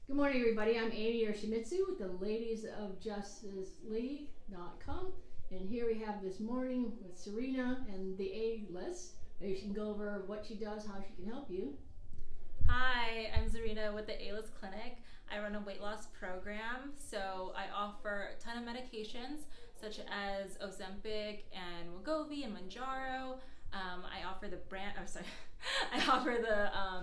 Good morning, everybody. I'm Amy Yoshimitsu with the Ladies of Justice League.com. And here we have this morning with Czarina and the A-list. You can go over what she does, how she can help you. Hi, I'm Zarina with the A-List Clinic. I run a weight loss program, so I offer a ton of medications such as Ozempic and Wegovy and Mounjaro. I offer the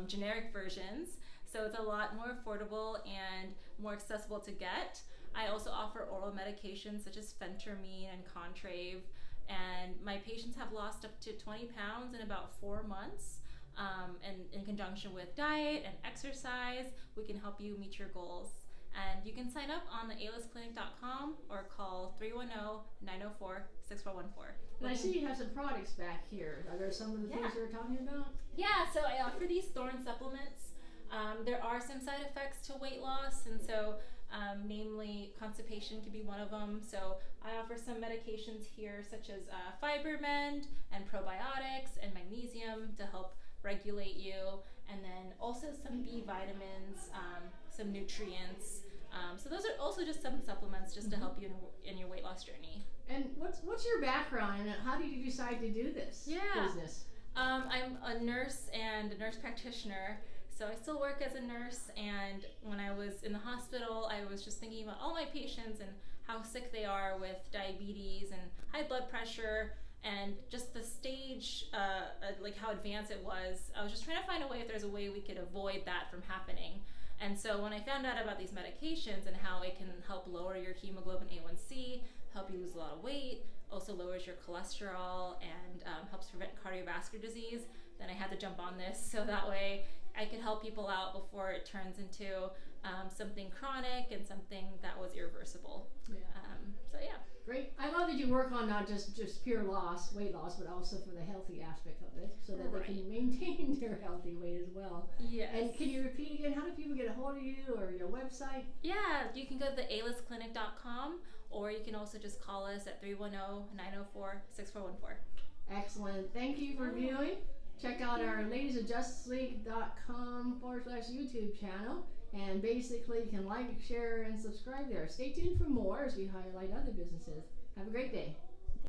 generic versions, so it's a lot more affordable and more accessible to get. I also offer oral medications such as phentermine and Contrave, and my patients have lost up to 20 pounds in about 4 months. And in conjunction with diet and exercise, we can help you meet your goals. And you can sign up on the alistclinic.com or call 310-904-6414. And I see you have some products back here. Are there some of the things you're talking about? Yeah, so I offer these thorn supplements. There are some side effects to weight loss, and so namely constipation could be one of them. So I offer some medications here such as FiberMend and probiotics and magnesium to help regulate you, and then also some B vitamins, some nutrients. So those are also just some supplements just to help you in your weight loss journey. And what's your background and how did you decide to do this business? I'm a nurse and a nurse practitioner. So I still work as a nurse, and when I was in the hospital, I was just thinking about all my patients and how sick they are with diabetes and high blood pressure, and just the stage, like how advanced it was. I was just trying to find a way if there's a way we could avoid that from happening. And so when I found out about these medications and how it can help lower your hemoglobin A1C, help you lose a lot of weight, also lowers your cholesterol, and helps prevent cardiovascular disease, then I had to jump on this so that way I could help people out before it turns into something chronic and something that was irreversible. So yeah. Great. I love that you work on not just pure weight loss, but also for the healthy aspect of it, so that they can maintain their healthy weight as well. Yes. And can you repeat again, how do people get a hold of you or your website? Yeah, you can go to the alistclinic.com, or you can also just call us at 310-904-6414. Excellent. Thank you for viewing. Check out our ladiesofjustleague.com/YouTube channel. And basically, you can like, share, and subscribe there. Stay tuned for more as we highlight other businesses. Have a great day.